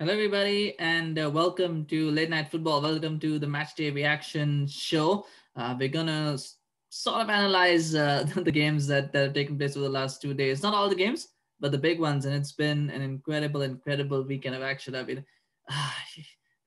Hello, everybody, and welcome to Late Night Football. Welcome to the Matchday reaction show. We're gonna sort of analyze the games that have taken place over the last 2 days. Not all the games, but the big ones. And it's been an incredible weekend of action. I mean,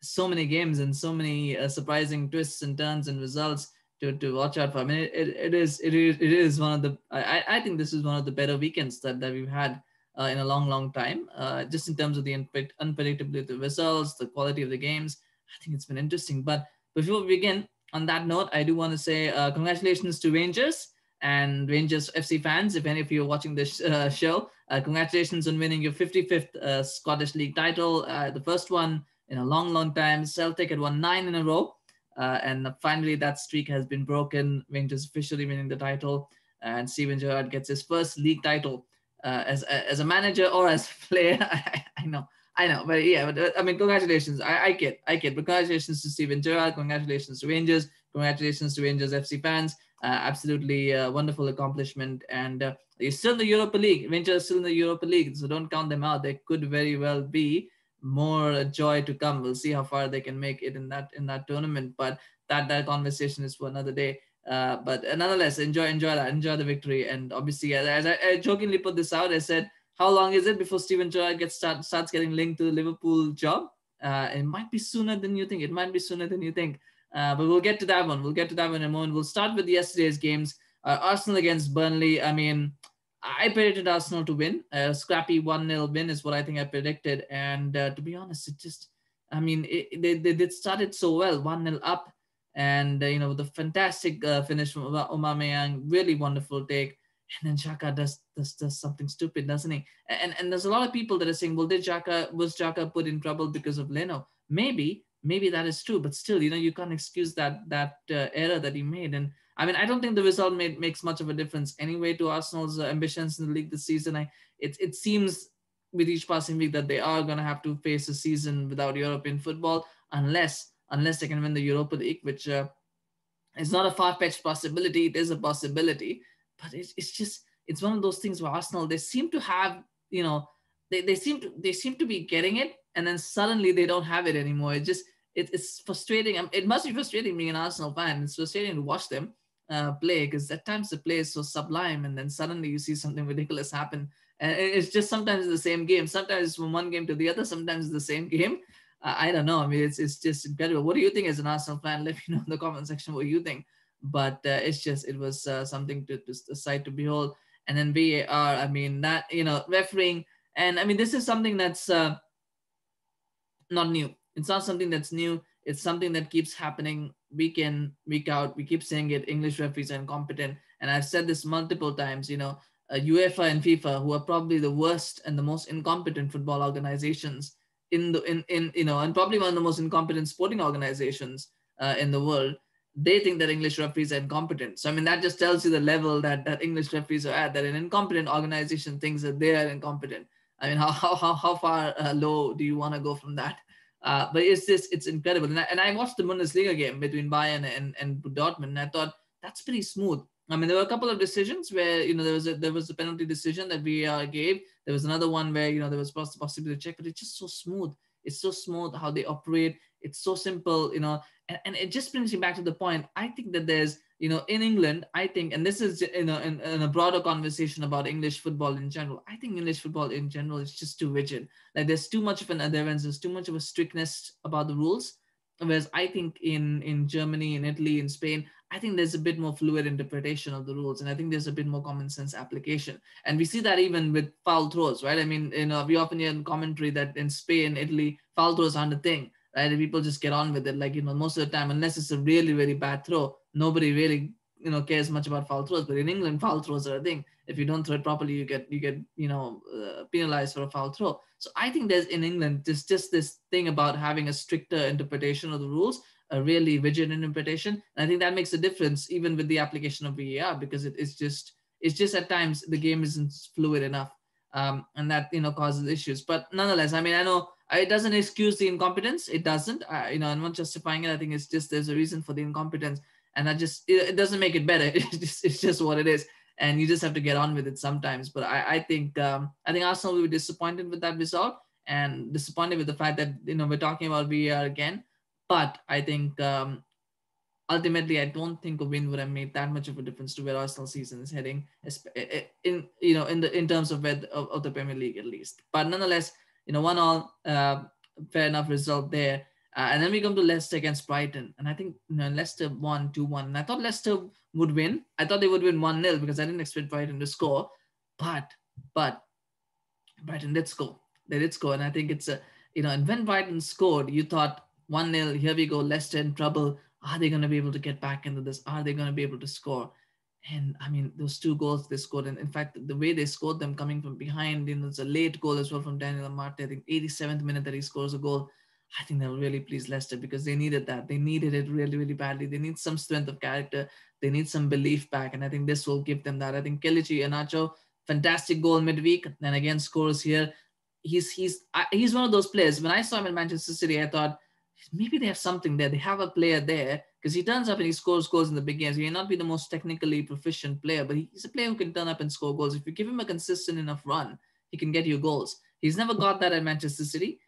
so many games and so many surprising twists and turns and results to watch out for. I mean, it is one of the. I think this is one of the better weekends that we've had in a long time. Just in terms of the unpredictability of the results, the quality of the games, I think it's been interesting. But before we begin, on that note, I do want to say congratulations to Rangers and Rangers FC fans. If any of you are watching this show, congratulations on winning your 55th Scottish League title, the first one in a long time. Celtic had won 9 in a row. And finally, that streak has been broken. Rangers officially winning the title, and Steven Gerrard gets his first league title as a manager or as a player. I know, but yeah, but I mean, congratulations. I kid. But congratulations to Steven Gerrard. Congratulations to Rangers. Congratulations to Rangers FC fans. Absolutely wonderful accomplishment. And you're still in the Europa League. Rangers are still in the Europa League, so don't count them out. There could very well be more joy to come. We'll see how far they can make it in that tournament. But that conversation is for another day. But nonetheless, enjoy that, enjoy the victory. And obviously, as I jokingly put this out, I said, how long is it before Steven Gerrard starts getting linked to the Liverpool job? It might be sooner than you think. But we'll get to that one. We'll get to that one in a moment. We'll start with yesterday's games. Arsenal against Burnley. I mean, I predicted Arsenal to win. A scrappy 1-0 win is what I think I predicted. And to be honest, they started so well, 1-0 up. And the fantastic finish from Aubameyang, really wonderful take. And then Xhaka does something stupid, doesn't he? And there's a lot of people that are saying, well, was Xhaka put in trouble because of Leno? Maybe that is true, but still, you can't excuse that error that he made. And I mean, I don't think the result makes much of a difference anyway to Arsenal's ambitions in the league this season. It seems with each passing week that they are going to have to face a season without European football unless they can win the Europa League, which is not a far-fetched possibility. It is a possibility, but it's one of those things where Arsenal, they seem to have, they seem to be getting it, and then suddenly they don't have it anymore. It's frustrating. It must be frustrating being an Arsenal fan. It's frustrating to watch them play, because at times the play is so sublime, and then suddenly you see something ridiculous happen. And it's just sometimes the same game. Sometimes it's from one game to the other. Sometimes it's the same game. I don't know. I mean, it's just incredible. What do you think as an Arsenal fan? Let me know in the comment section what you think. But it was something to sight to behold. And then VAR, I mean, that, refereeing. And I mean, this is something that's not new. It's not something that's new. It's something that keeps happening week in, week out. We keep saying it. English referees are incompetent. And I've said this multiple times, UEFA and FIFA, who are probably the worst and the most incompetent football organizations and probably one of the most incompetent sporting organizations in the world, they think that English referees are incompetent. So I mean, that just tells you the level that English referees are at. That an incompetent organization thinks that they are incompetent. I mean, how far low do you want to go from that? But it's incredible. And I watched the Bundesliga game between Bayern and Dortmund, and I thought that's pretty smooth. I mean, there were a couple of decisions where there was a penalty decision that VAR gave. There was another one where there was possibility to check, but it's just so smooth. It's so smooth how they operate. It's so simple, and it just brings me back to the point. I think that there's in England, I think, and this is in a broader conversation about English football in general. I think English football in general is just too rigid. Like there's too much of an adherence. There's too much of a strictness about the rules. Whereas I think in Germany, in Italy, in Spain, I think there's a bit more fluid interpretation of the rules, and I think there's a bit more common sense application. And we see that even with foul throws, right? I mean, we often hear in commentary that in Spain, Italy, foul throws aren't a thing, right? And people just get on with it. Like, most of the time, unless it's a really, really bad throw, nobody really, cares much about foul throws. But in England, foul throws are a thing. If you don't throw it properly, you get penalized for a foul throw. So I think there's in England, there's just this thing about having a stricter interpretation of the rules, a really rigid interpretation. And I think that makes a difference even with the application of VAR, because it's just at times the game isn't fluid enough, and that causes issues. But nonetheless, I mean, I know it doesn't excuse the incompetence. It doesn't. I'm not justifying it. I think it's just there's a reason for the incompetence, and it doesn't make it better. It's just what it is, and you just have to get on with it sometimes. But I think Arsenal will be disappointed with that result. and disappointed with the fact that we're talking about VAR again. But I think ultimately, I don't think a win would have made that much of a difference to where Arsenal season is heading, in terms of of the Premier League at least. But nonetheless, 1-1, fair enough result there. And then we come to Leicester against Brighton, and I think Leicester won 2-1. And I thought Leicester would win. I thought they would win 1-0 because I didn't expect Brighton to score, but Brighton did score. They did score, and I think it's and when Brighton scored, you thought 1-0. Here we go, Leicester in trouble. Are they going to be able to get back into this? Are they going to be able to score? And I mean, those 2 goals they scored, and in fact, the way they scored them coming from behind, it's a late goal as well from Daniel Amarte. I think 87th minute that he scores a goal. I think that will really please Leicester because they needed that. They needed it really, really badly. They need some strength of character. They need some belief back, and I think this will give them that. I think Kelechi Iheanacho, fantastic goal midweek, and again scores here. He's one of those players. When I saw him in Manchester City, I thought maybe they have something there. They have a player there because he turns up and he scores goals in the big games. He may not be the most technically proficient player, but he's a player who can turn up and score goals. If you give him a consistent enough run, he can get you goals. He's never got that at Manchester City.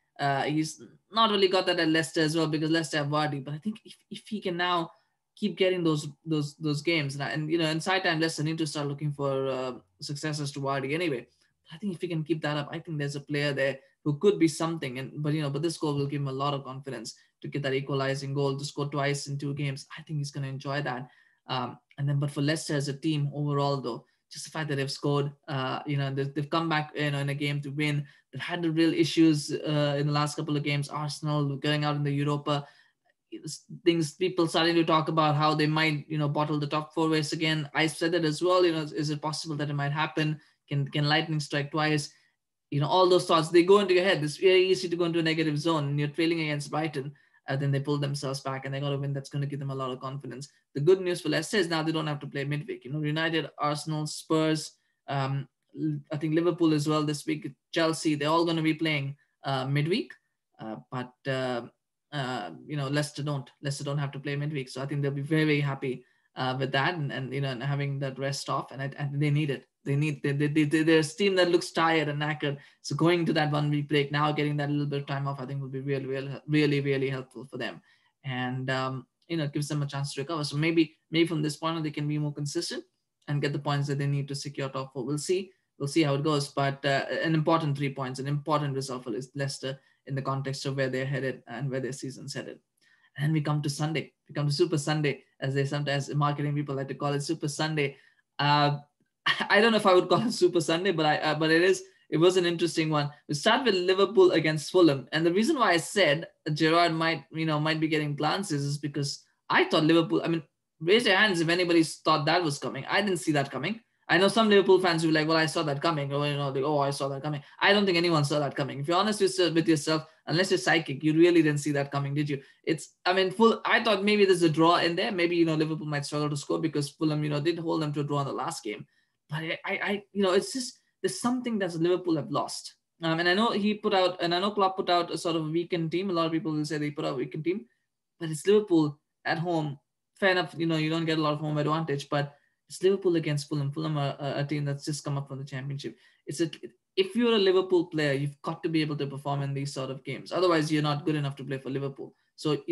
He's not really got that at Leicester as well because Leicester have Vardy. But I think if he can now keep getting those games, and in side time, Leicester need to start looking for successors to Vardy anyway. I think if he can keep that up, I think there's a player there who could be something. But this goal will give him a lot of confidence to get that equalizing goal, to score twice in 2 games. I think he's going to enjoy that. But for Leicester as a team overall, though, just the fact that they've scored, they've come back, in a game to win. They've had the real issues in the last couple of games. Arsenal going out in the Europa. People starting to talk about how they might, bottle the top 4 race again. I said it as well. Is it possible that it might happen? Can lightning strike twice? All those thoughts, they go into your head. It's very easy to go into a negative zone, and you're trailing against Brighton, and then they pull themselves back and they got a win that's going to give them a lot of confidence. The good news for Leicester is now they don't have to play midweek. United, Arsenal, Spurs, I think Liverpool as well this week, Chelsea, they're all going to be playing midweek. But Leicester don't. Leicester don't have to play midweek, so I think they'll be very, very happy with that, and having that rest off, and they need it. There's a team that looks tired and knackered. So going to that 1 week break now, getting that little bit of time off, I think will be really, really, really, really helpful for them, and it gives them a chance to recover. So maybe from this point on they can be more consistent and get the points that they need to secure top 4. We'll see how it goes. But an important 3 points, an important result for Leicester in the context of where they're headed and where their season's headed. And we come to Sunday. We come to Super Sunday, as they sometimes marketing people like to call it, Super Sunday. I don't know if I would call it Super Sunday, but it was an interesting one. We start with Liverpool against Fulham, and the reason why I said Gerrard might be getting glances is because I thought Liverpool. I mean, raise your hands if anybody thought that was coming. I didn't see that coming. I know some Liverpool fans who were like, "Well, I saw that coming," or I saw that coming. I don't think anyone saw that coming. If you're honest with yourself, unless you're psychic, you really didn't see that coming, did you? I thought maybe there's a draw in there. Maybe Liverpool might struggle to score because Fulham did hold them to a draw in the last game. But it's just there's something that Liverpool have lost. And I know Klopp put out a sort of a weakened team. A lot of people will say they put out a weakened team, but it's Liverpool at home. Fair enough, you don't get a lot of home advantage, but it's Liverpool against Fulham. Fulham are a team that's just come up from the Championship. If you're a Liverpool player, you've got to be able to perform in these sort of games. Otherwise, you're not good enough to play for Liverpool. So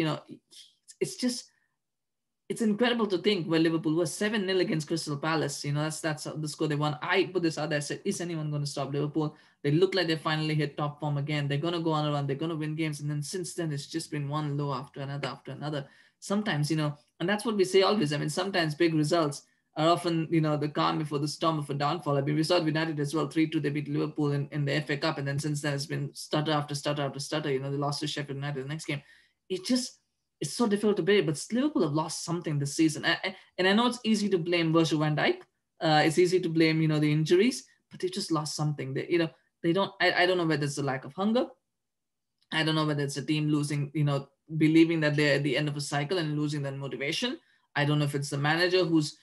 it's incredible to think where Liverpool was 7-0 against Crystal Palace. That's the score they won. I put this out there. I said, is anyone going to stop Liverpool? They look like they finally hit top form again. They're going to go on a run. They're going to win games. And then since then, it's just been one low after another. Sometimes, and that's what we say always. I mean, sometimes big results are often, the calm before the storm of a downfall. I mean, we saw it with United as well. 3-2, they beat Liverpool in the FA Cup. And then since then, it's been stutter after stutter after stutter. They lost to Sheffield United the next game. It's so difficult to believe, but Liverpool have lost something this season. And I know it's easy to blame Virgil van Dijk. It's easy to blame, the injuries, but they just lost something. They don't, I don't know whether it's a lack of hunger. I don't know whether it's a team losing, believing that they're at the end of a cycle and losing that motivation. I don't know if it's the manager who's,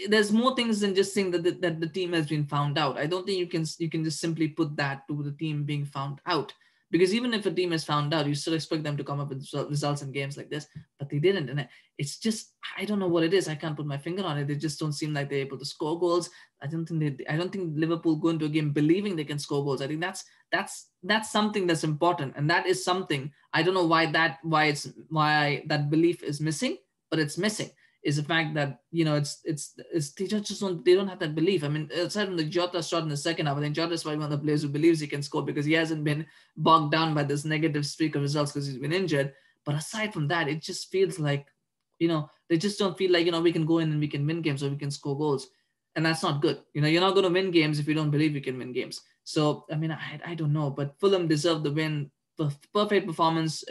there's more things than just saying that the team has been found out. I don't think you can just simply put that to the team being found out. Because even if a team is found out, you still expect them to come up with results in games like this, but they didn't. And it's just, I don't know what it is. I can't put my finger on it. They just don't seem like they're able to score goals. I don't think Liverpool go into a game believing they can score goals. I think that's something that's important, and that is something I don't know why that belief is missing, but it's missing. Is the fact that it's they don't have that belief. I mean, aside from the Jota shot in the second half, I think Jota is probably one of the players who believes he can score because he hasn't been bogged down by this negative streak of results because he's been injured. But aside from that, it just feels like they just don't feel like we can go in and we can win games or we can score goals, and that's not good. You're not going to win games if you don't believe you can win games. So I mean, I don't know, but Fulham deserved the win. Perfect performance.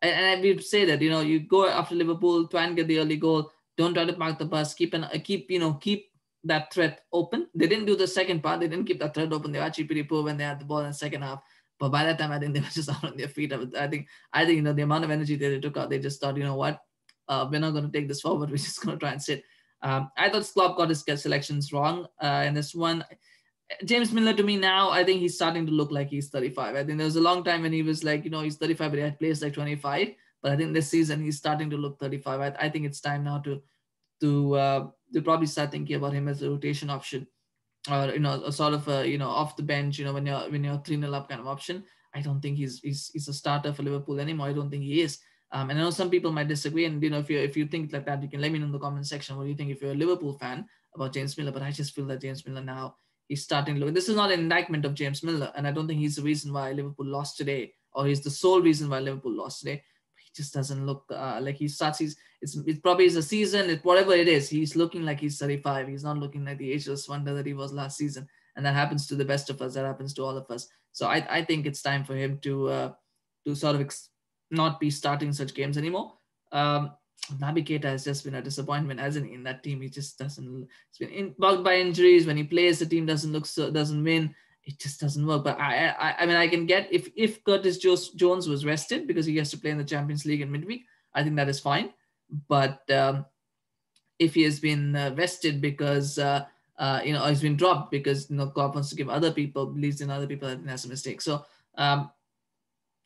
And we say that you go after Liverpool, try and get the early goal. Don't try to park the bus. Keep that threat open. They didn't do the second part. They didn't keep that threat open. They were actually pretty poor when they had the ball in the second half. But by that time, I think they were just out on their feet. I think the amount of energy they took out, they just thought, what, we're not going to take this forward. We're just going to try and sit. I thought Klopp got his selections wrong in this one. James Milner, to me now, I think he's starting to look like he's 35. I think there was a long time when he was like, he's 35, but he had players like 25. But I think this season he's starting to look 35. I think it's time now to probably start thinking about him as a rotation option, or a sort of off the bench. When you're 3-0 up kind of option. I don't think he's a starter for Liverpool anymore. I don't think he is. And I know some people might disagree, and if you think like that, you can let me know in the comment section what do you think if you're a Liverpool fan about James Milner. But I just feel that James Milner now, he's starting to look. This is not an indictment of James Milner, and I don't think he's the reason why Liverpool lost today, or he's the sole reason why Liverpool lost today. He just doesn't look like he starts. It probably is a season. Whatever it is, he's looking like he's 35. He's not looking like the ageless wonder that he was last season, and that happens to the best of us. That happens to all of us. So I think it's time for him to sort of not be starting such games anymore. Naby Keita has just been a disappointment, hasn't he, in that team? He just doesn't. It's been bugged by injuries. When he plays, the team doesn't win. It just doesn't work. But I mean, I can get if Curtis Jones was rested because he has to play in the Champions League in midweek, I think that is fine. But if he has been rested because he's been dropped because Klopp wants to give other people, believes in other people, I think that's a mistake. So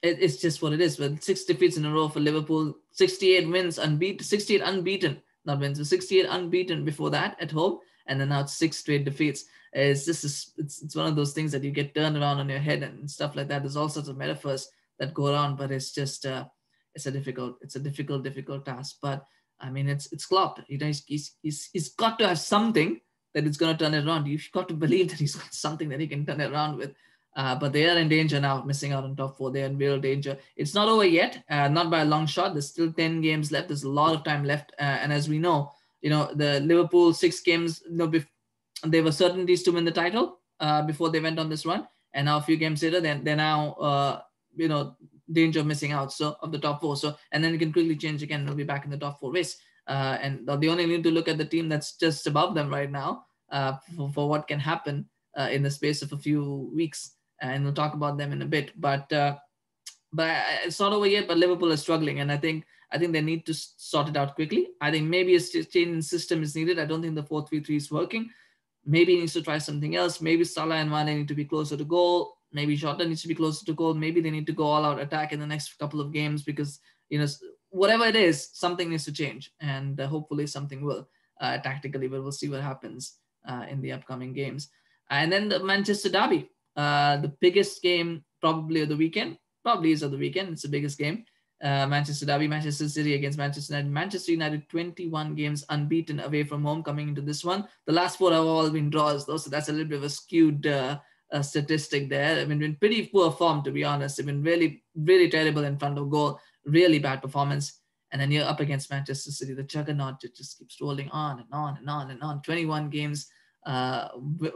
it's just what it is. With 6 defeats in a row for Liverpool, 68 wins, 68 unbeaten, not wins, but 68 unbeaten before that at home, and then now it's 6 straight defeats. It's one of those things that you get turned around on your head and stuff like that. There's all sorts of metaphors that go around, but it's just it's a difficult task. But I mean, it's Klopp. He's got to have something that is going to turn it around. You've got to believe that he's got something that he can turn it around with. But they are in danger now, missing out on top 4. They're in real danger. It's not over yet, not by a long shot. There's still 10 games left. There's a lot of time left. And as we know, the Liverpool 6 games, they were certainties to win the title before they went on this run. And now a few games later, they're now, danger of missing out of the top 4. So, and then it can quickly change again. They'll be back in the top 4 race. And they only need to look at the team that's just above them right now for what can happen in the space of a few weeks. And we'll talk about them in a bit, but it's not over yet. But Liverpool is struggling, and I think they need to sort it out quickly. I think maybe a change in system is needed. I don't think the 4-3-3 is working. Maybe he needs to try something else. Maybe Salah and Mane need to be closer to goal. Maybe Jota needs to be closer to goal. Maybe they need to go all out attack in the next couple of games because whatever it is, something needs to change, and hopefully something will tactically. But we'll see what happens in the upcoming games. And then the Manchester derby. The biggest game probably of the weekend, It's the biggest game. Manchester derby, Manchester City against Manchester United. Manchester United 21 games unbeaten away from home coming into this one. The last 4 have all been draws though, so that's a little bit of a skewed statistic there. I mean, been pretty poor form, to be honest. They've been really, really terrible in front of goal. Really bad performance. And then you're up against Manchester City, the juggernaut just keeps rolling on and on and on and on. 21 games.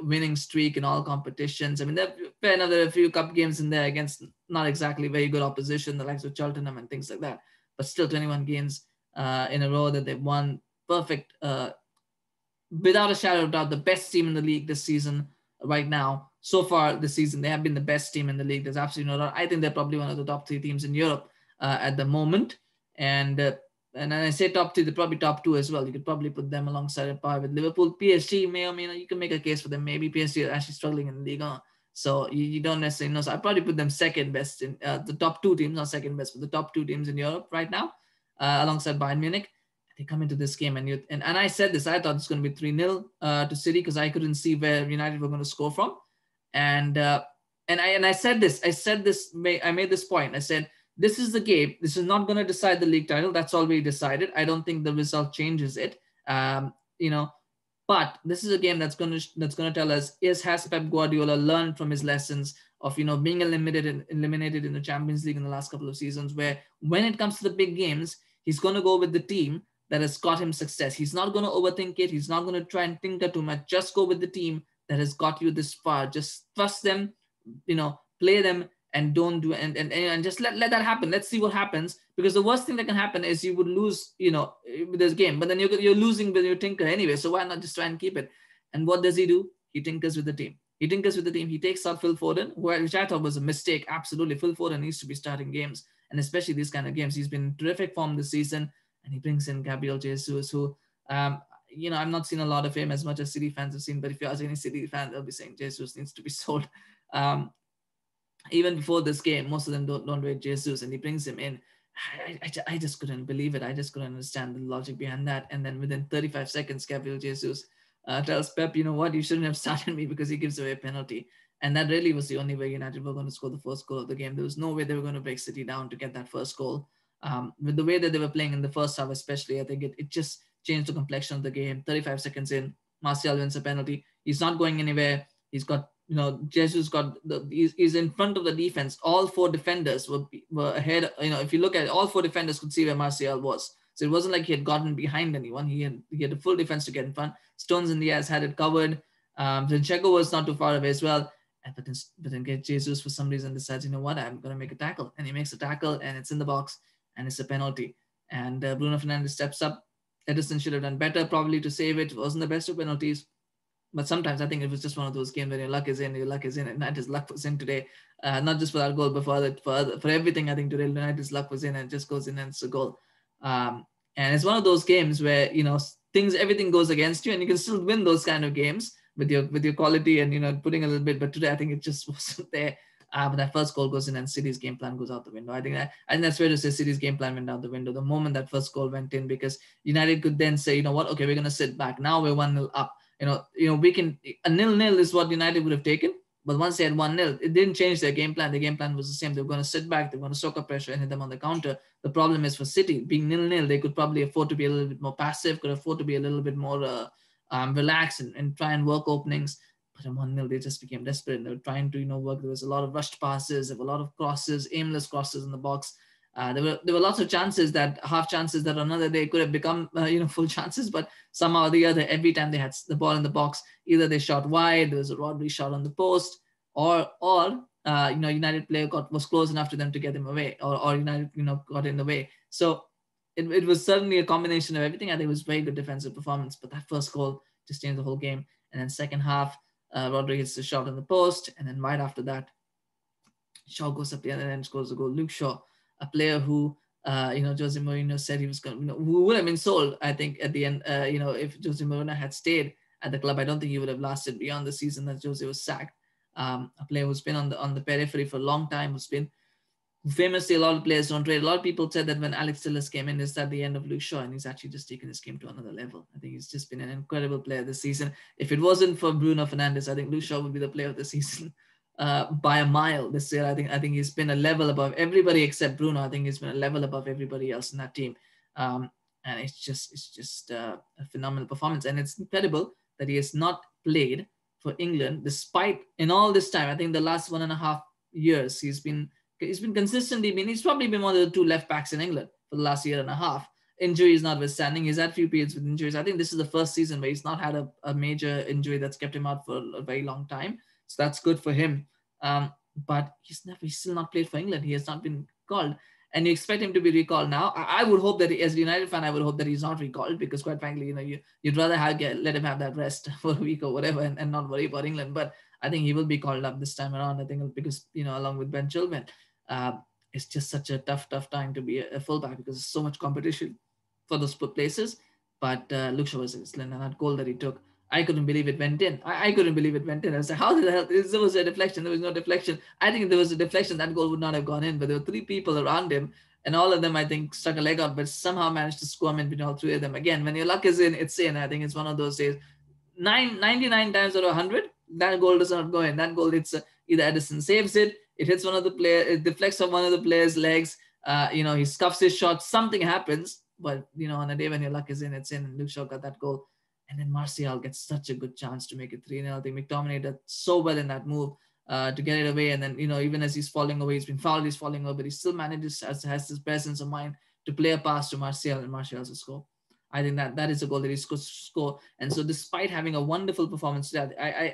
Winning streak in all competitions. I mean, there are a few cup games in there against not exactly very good opposition, the likes of Tottenham and things like that, but still 21 games in a row that they've won. Perfect, without a shadow of doubt, the best team in the league this season right now. So far this season, they have been the best team in the league. There's absolutely no doubt. I think they're probably one of the top 3 teams in Europe at the moment. And I say top 3, they're probably top 2 as well. You could probably put them alongside a par with Liverpool. PSG may or may not. You can make a case for them. Maybe PSG are actually struggling in the league. So you don't necessarily know. So I probably put them second best in the top two teams, not second best, but the top two teams in Europe right now, alongside Bayern Munich. They come into this game, and I said this. I thought it's going to be 3-0 to City because I couldn't see where United were going to score from, and I said this. I made this point. I said this is the game. This is not going to decide the league title. That's already decided. I don't think the result changes it. You know, but this is a game that's gonna tell us has Pep Guardiola learned from his lessons of being eliminated in the Champions League in the last couple of seasons, where when it comes to the big games, he's gonna go with the team that has got him success. He's not gonna overthink it. He's not gonna try and tinker too much. Just go with the team that has got you this far. Just trust them, play them, and don't do and just let that happen. Let's see what happens, because the worst thing that can happen is you would lose with this game, but then you're losing with your tinker anyway, so why not just try and keep it? And what does he do? He tinkers with the team. He takes out Phil Foden, which I thought was a mistake. Absolutely, Phil Foden needs to be starting games, and especially these kind of games. He's been in terrific form this season, and he brings in Gabriel Jesus, who I've not seen a lot of him as much as City fans have seen, but if you ask any City fan, they'll be saying Jesus needs to be sold. Even before this game, most of them don't rate Jesus, and he brings him in. I just couldn't believe it. I just couldn't understand the logic behind that. And then within 35 seconds, Gabriel Jesus tells Pep, you know what, you shouldn't have started me, because he gives away a penalty. And that really was the only way United were going to score the first goal of the game. There was no way they were going to break City down to get that first goal. With the way that they were playing in the first half, especially, I think it just changed the complexion of the game. 35 seconds in, Martial wins a penalty. He's not going anywhere. He's got Jesus he's in front of the defense. All four defenders were ahead. If you look at it, all four defenders could see where Martial was. So it wasn't like he had gotten behind anyone. He had a full defense to get in front. Stones in the air had it covered. Zinchenko was not too far away as well. But then Jesus, for some reason, decides, you know what, I'm going to make a tackle. And he makes a tackle, and it's in the box, and it's a penalty. And Bruno Fernandes steps up. Ederson should have done better, probably, to save it. It wasn't the best of penalties. But sometimes I think it was just one of those games where your luck is in, and United's luck was in today. Not just for that goal, but for everything. I think today United's luck was in, and it just goes in and it's a goal. And it's one of those games where everything goes against you, and you can still win those kind of games with your quality and putting a little bit. But today I think it just wasn't there. But that first goal goes in, and City's game plan goes out the window. I think that's fair to say. City's game plan went out the window the moment that first goal went in, because United could then say, you know what, okay, we're gonna sit back. Now we're 1-0 up. We can, a 0-0 is what United would have taken, but once they had 1-0, it didn't change their game plan. The game plan was the same. They were going to sit back, they were going to soak up pressure and hit them on the counter. The problem is for City, being 0-0, they could probably afford to be a little bit more passive, could afford to be a little bit more relaxed and try and work openings. But in 1-0, they just became desperate. They were trying to work. There was a lot of rushed passes, there were a lot of crosses, aimless crosses in the box. There were lots of chances, that half chances that another day could have become full chances, but somehow or the other, every time they had the ball in the box, either they shot wide, there was a Rodgers shot on the post, or United player was close enough to them to get them away, or United got in the way. So it was certainly a combination of everything. I think it was very good defensive performance, but that first goal just changed the whole game. And then second half, Rodgers hits the shot on the post, and then right after that, Shaw goes up the other end, scores the goal. Luke Shaw, a player who, Jose Mourinho said he was going to, who would have been sold, I think, at the end, if Jose Mourinho had stayed at the club. I don't think he would have lasted beyond the season that Jose was sacked. A player who's been on the periphery for a long time, who's been famously, a lot of players don't trade. A lot of people said that when Alex Telles came in, is that the end of Luke Shaw, and he's actually just taken his game to another level. I think he's just been an incredible player this season. If it wasn't for Bruno Fernandes, I think Luke Shaw would be the player of the season. By a mile this year. I think he's been a level above everybody except Bruno. I think he's been a level above everybody else in that team. And it's just a phenomenal performance. And it's incredible that he has not played for England despite, in all this time, I think the last 1.5 years, he's been consistently he's probably been one of the two left backs in England for the last year and a half. Injuries notwithstanding, he's had a few periods with injuries. I think this is the first season where he's not had a major injury that's kept him out for a very long time. So that's good for him. But he's still not played for England. He has not been called. And you expect him to be recalled now. I would hope that, as a United fan, I would hope that he's not recalled, because quite frankly, you'd rather let him have that rest for a week or whatever and not worry about England. But I think he will be called up this time around. I think because, along with Ben Chilwell, it's just such a tough time to be a fullback, because there's so much competition for those places. But Luke Shaw was excellent, and that goal that he took I couldn't believe it went in. I couldn't believe it went in. I was like, how the hell? There was a deflection. There was no deflection. I think if there was a deflection, that goal would not have gone in. But there were three people around him, and all of them, I think, stuck a leg out, but somehow managed to squirm in between all three of them. Again, when your luck is in, it's in. I think it's one of those days. 99 times out of 100, that goal does not go in. That goal, it's either Ederson saves it, it hits one of the players, it deflects off one of the players' legs, he scuffs his shot, something happens. But, on a day when your luck is in, it's in. And Luke Shaw got that goal. And then Martial gets such a good chance to make it 3-0. I think McTominay did so well in that move to get it away. And then, even as he's falling away, he's been fouled, he's falling over, but he still manages, has this presence of mind to play a pass to Martial, and Martial has a score. I think that is a goal that he's supposed to score. And so despite having a wonderful performance today,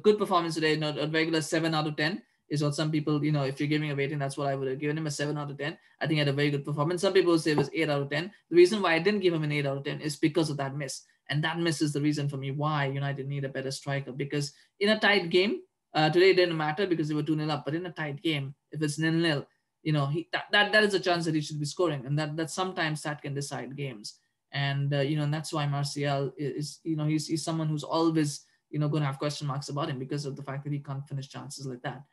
good performance today, a regular 7 out of 10 is what some people, if you're giving a rating, that's what I would have given him, a 7 out of 10. I think he had a very good performance. Some people would say it was 8 out of 10. The reason why I didn't give him an 8 out of 10 is because of that miss. And that miss is the reason for me why United need a better striker. Because in a tight game, today it didn't matter because they were 2-0 up. But in a tight game, if it's 0-0, that is a chance that he should be scoring. And that sometimes that can decide games. And, and that's why Martial is, he's someone who's always, going to have question marks about him because of the fact that he can't finish chances like that.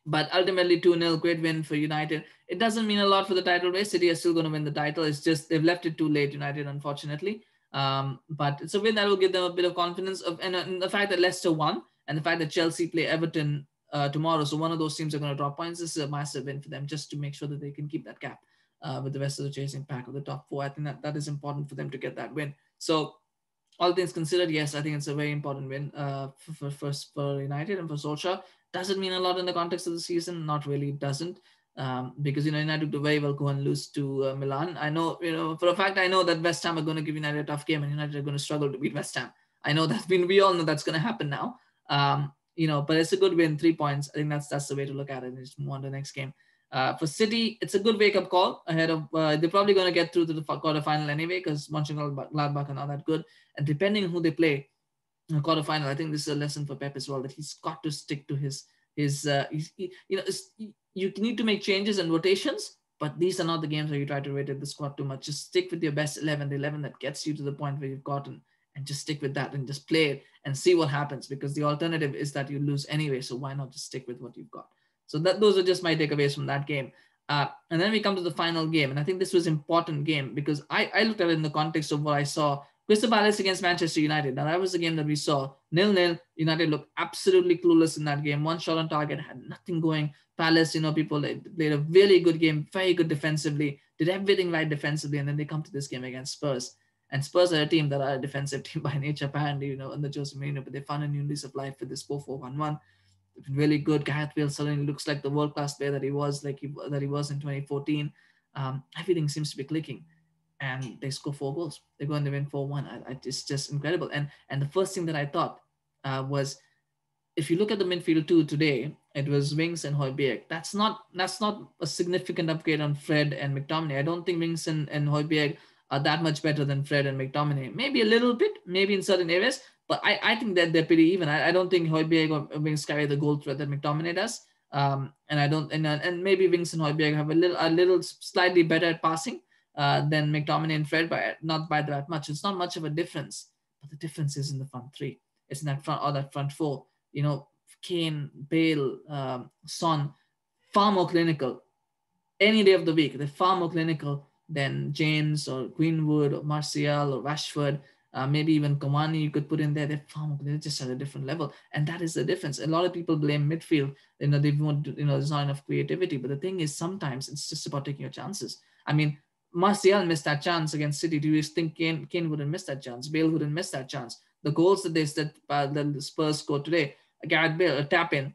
But ultimately 2-0, great win for United. It doesn't mean a lot for the title race. City are still going to win the title. It's just they've left it too late, United, unfortunately. But it's a win that will give them a bit of confidence. And the fact that Leicester won and the fact that Chelsea play Everton tomorrow. So one of those teams are going to drop points. This is a massive win for them just to make sure that they can keep that gap with the rest of the chasing pack of the top four. I think that is important for them to get that win. So all things considered, yes, I think it's a very important win for United and for Solskjaer. Does it mean a lot in the context of the season? Not really, it doesn't. Because, United could very well go and lose to Milan. I know, for a fact, I know that West Ham are going to give United a tough game and United are going to struggle to beat West Ham. I know that we all know that's going to happen now. But it's a good win, 3 points. I think that's the way to look at it and just move on to the next game. For City, it's a good wake-up call ahead of, they're probably going to get through to the quarterfinal anyway because Mönchengladbach are not that good. And depending on who they play in the quarterfinal, I think this is a lesson for Pep as well, that he's got to stick to his you need to make changes and rotations, but these are not the games where you try to rotate the squad too much. Just stick with your best 11, the 11 that gets you to the point where you've gotten, and just stick with that and just play it and see what happens, because the alternative is that you lose anyway. So why not just stick with what you've got? So those are just my takeaways from that game. And then we come to the final game. And I think this was an important game because I looked at it in the context of what I saw. Crystal Palace against Manchester United. Now, that was the game that we saw. 0-0. United looked absolutely clueless in that game. One shot on target, had nothing going. Palace, people played a really good game, very good defensively, did everything right defensively. And then they come to this game against Spurs. And Spurs are a team that are a defensive team by nature, apparently, under Jose Mourinho. But they found a new lease of life with this 4-4-1-1. Really good. Gareth Bale suddenly looks like the world-class player that he was, that he was in 2014. Everything seems to be clicking. And they score 4 goals. They go and they win 4-1. It's just incredible. And the first thing that I thought was, if you look at the midfield too today, it was Winks and Højbjerg. That's not a significant upgrade on Fred and McTominay. I don't think Winks and Højbjerg are that much better than Fred and McTominay. Maybe a little bit, maybe in certain areas, but I think that they're pretty even. I don't think Højbjerg or Winks carry the goal threat that McTominay does. And I don't, and maybe Winks and Højbjerg have a little slightly better at passing than McTominay and Fred, but not by that much. It's not much of a difference, but the difference is in the front three. It's in that front four. Kane, Bale, Son, far more clinical. Any day of the week, they're far more clinical than James or Greenwood or Martial or Rashford. Maybe even Cavani you could put in there. They're just at a different level, and that is the difference. A lot of people blame midfield. They won't. There's not enough creativity. But the thing is, sometimes it's just about taking your chances. I mean, Martial missed that chance against City. Do you think Kane wouldn't miss that chance? Bale wouldn't miss that chance. The goals that the Spurs scored today, Gareth Bale, a tap in,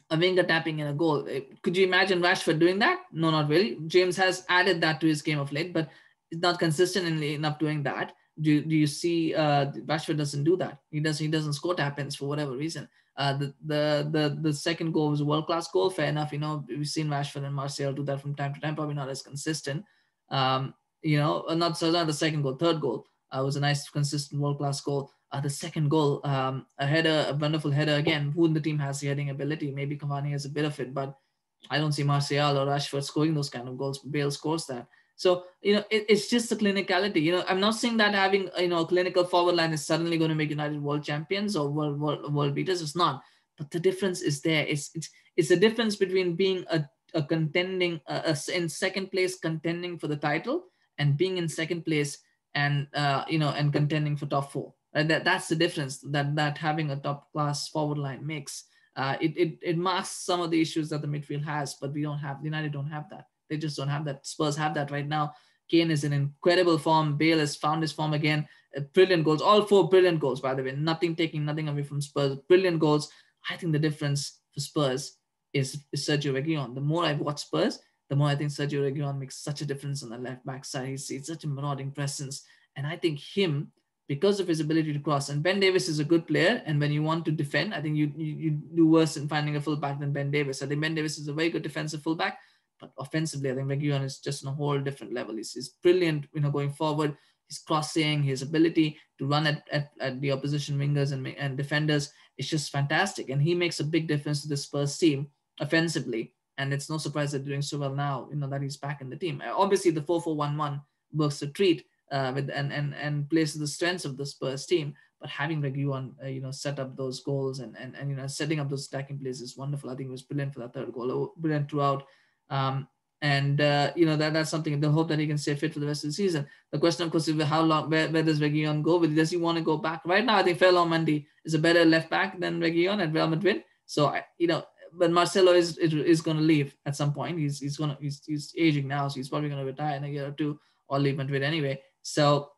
a winger tapping in a goal. Could you imagine Rashford doing that? No, not really. James has added that to his game of late, but it's not consistent enough doing that. Do you see Rashford doesn't do that? He doesn't score tap-ins for whatever reason. The second goal was a world-class goal. Fair enough. We've seen Rashford and Martial do that from time to time, probably not as consistent. Not the second goal, third goal was a nice, consistent, world-class goal. The second goal, a wonderful header again. Who in the team has the heading ability? Maybe Cavani has a bit of it, but I don't see Martial or Rashford scoring those kind of goals. Bale scores that. So, it's just the clinicality. I'm not saying that having, a clinical forward line is suddenly going to make United world champions or world beaters. It's not. But the difference is there. It's the difference between being a contending, in second place contending for the title, and being in second place and and contending for top four. Right? That's the difference that having a top class forward line makes. It masks some of the issues that the midfield has, but United don't have that. They just don't have that. Spurs have that right now. Kane is in incredible form. Bale has found his form again. Brilliant goals. All 4 brilliant goals, by the way. Taking nothing away from Spurs. Brilliant goals. I think the difference for Spurs is Sergio Reguilon. The more I watch Spurs, the more I think Sergio Reguilon makes such a difference on the left back side. He's such a marauding presence. And I think him, because of his ability to cross, and Ben Davies is a good player, and when you want to defend, I think you do worse in finding a fullback than Ben Davies. I think Ben Davies is a very good defensive fullback, but offensively, I think Reguilon is just on a whole different level. He's brilliant, going forward. His crossing, his ability to run at the opposition wingers and defenders is just fantastic. And he makes a big difference to the Spurs team offensively. And it's no surprise that they're doing so well now, that he's back in the team. Obviously, the 4-4-1-1 works a treat and plays to the strengths of the Spurs team. But having Reguilon, set up those goals and setting up those attacking plays is wonderful. I think it was brilliant for that third goal, brilliant throughout. That's something. The hope that he can stay fit for the rest of the season. The question, of course, is how long, where does Reguilon go? Does he want to go back? Right now, I think Ferland Mendy is a better left back than Reguilon at Real Madrid. So, but Marcelo is going to leave at some point. He's aging now, so he's probably going to retire in a year or two or leave Madrid anyway. So,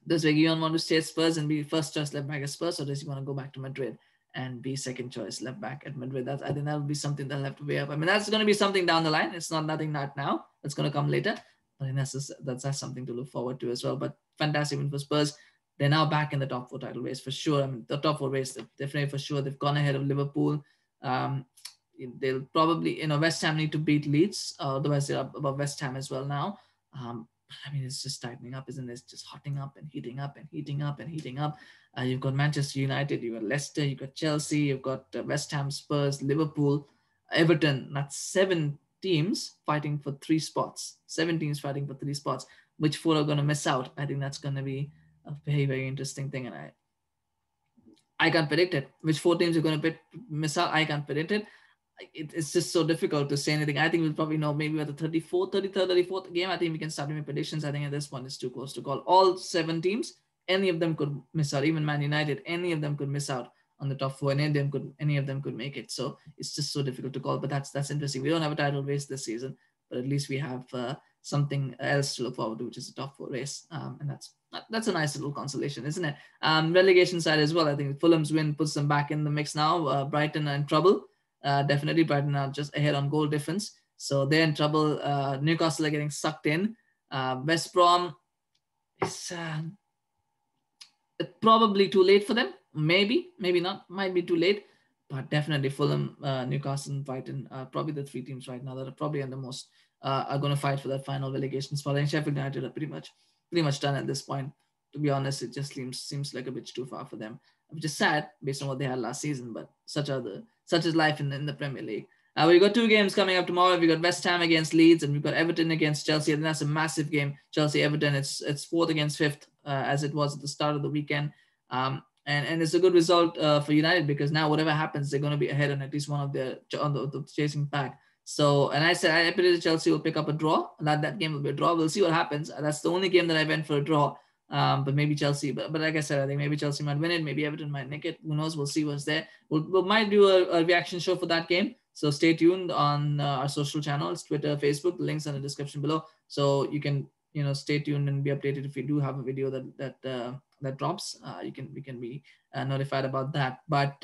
does Reguilon want to stay at Spurs and be first choice left back at Spurs, or does he want to go back to Madrid and be second choice left back at Madrid? I think that will be something they'll have to weigh up. I mean, that's going to be something down the line. It's nothing now. That's going to come later. But I think that's something to look forward to as well. But fantastic win for Spurs. They're now back in the top 4 title race for sure. I mean, the top 4 race, definitely for sure. They've gone ahead of Liverpool. They'll probably, West Ham need to beat Leeds. Otherwise, they're up above West Ham as well now. I mean, it's just tightening up, isn't it? It's just hotting up and heating up and heating up and heating up. You've got Manchester United, you've got Leicester, you've got Chelsea, you've got West Ham, Spurs, Liverpool, Everton. That's 7 teams fighting for 3 spots. 7 teams fighting for 3 spots. Which 4 are going to miss out? I think that's going to be a very, very interesting thing. And I can't predict it. Which 4 teams are going to miss out? I can't predict it. It's just so difficult to say anything. I think we'll probably know maybe at the 33rd, 34th game. I think we can start making predictions. I think at this point it's too close to call. All 7 teams, any of them could miss out. Even Man United, any of them could miss out on the top 4. And any of them could make it. So it's just so difficult to call. But that's interesting. We don't have a title race this season, but at least we have something else to look forward to, which is a top 4 race. And that's a nice little consolation, isn't it? Relegation side as well. I think Fulham's win puts them back in the mix now. Brighton are in trouble. Definitely Brighton are just ahead on goal difference. So they're in trouble. Newcastle are getting sucked in. West Brom is probably too late for them. Maybe not. Might be too late. But definitely Fulham, Newcastle, and Brighton are probably the 3 teams right now that are probably on the most are going to fight for that final relegation spot. And Sheffield United are pretty much done at this point. To be honest, it just seems like a bit too far for them, which is sad based on what they had last season. But such is life in the Premier League. We've got 2 games coming up tomorrow. We've got West Ham against Leeds, and we've got Everton against Chelsea. I think that's a massive game. Chelsea-Everton, it's 4th against 5th, as it was at the start of the weekend. And it's a good result for United, because now whatever happens, they're going to be ahead on at least one of the chasing pack. So, and I believe Chelsea will pick up a draw. That game will be a draw. We'll see what happens. That's the only game that I went for a draw. But maybe Chelsea, but like I said, I think maybe Chelsea might win it. Maybe Everton might nick it. Who knows? We'll see what's there. We might do a reaction show for that game. So stay tuned on our social channels, Twitter, Facebook. The links are in the description below. So you can, stay tuned and be updated if we do have a video that drops. We can be notified about that. But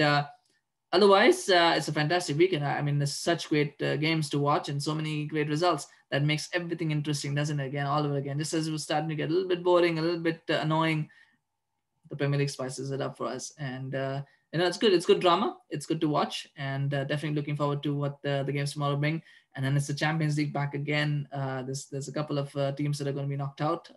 otherwise, it's a fantastic weekend. I mean, there's such great games to watch and so many great results. That makes everything interesting, doesn't it? Again, all over again. Just as it was starting to get a little bit boring, a little bit annoying, the Premier League spices it up for us. And, it's good. It's good drama. It's good to watch. And definitely looking forward to what the games tomorrow bring. And then it's the Champions League back again. There's a couple of teams that are going to be knocked out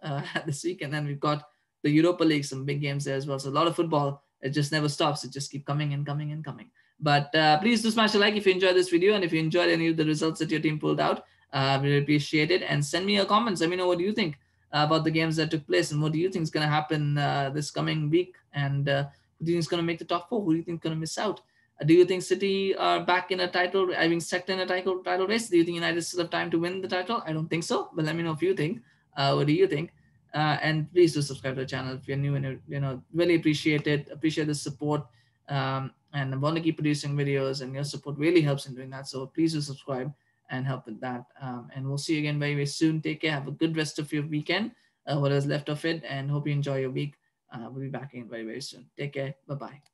this week. And then we've got the Europa League, some big games there as well. So a lot of football. It just never stops. It just keeps coming and coming and coming. But please do smash a like if you enjoyed this video. And if you enjoyed any of the results that your team pulled out, We really appreciate it. And send me your comments. Let me know what do you think about the games that took place, and what do you think is going to happen this coming week, and who do you think is going to make the top four? Who do you think is going to miss out? Do you think City are back in a title, I mean, second in a title race? Do you think United still have time to win the title? I don't think so, but let me know if you think. What do you think? And please do subscribe to the channel if you're new, and really appreciate it. Appreciate the support, and I want to keep producing videos, and your support really helps in doing that. So please do subscribe and help with that. And we'll see you again very, very soon. Take care. Have a good rest of your weekend, what is left of it, and hope you enjoy your week. We'll be back in very, very soon. Take care. Bye bye.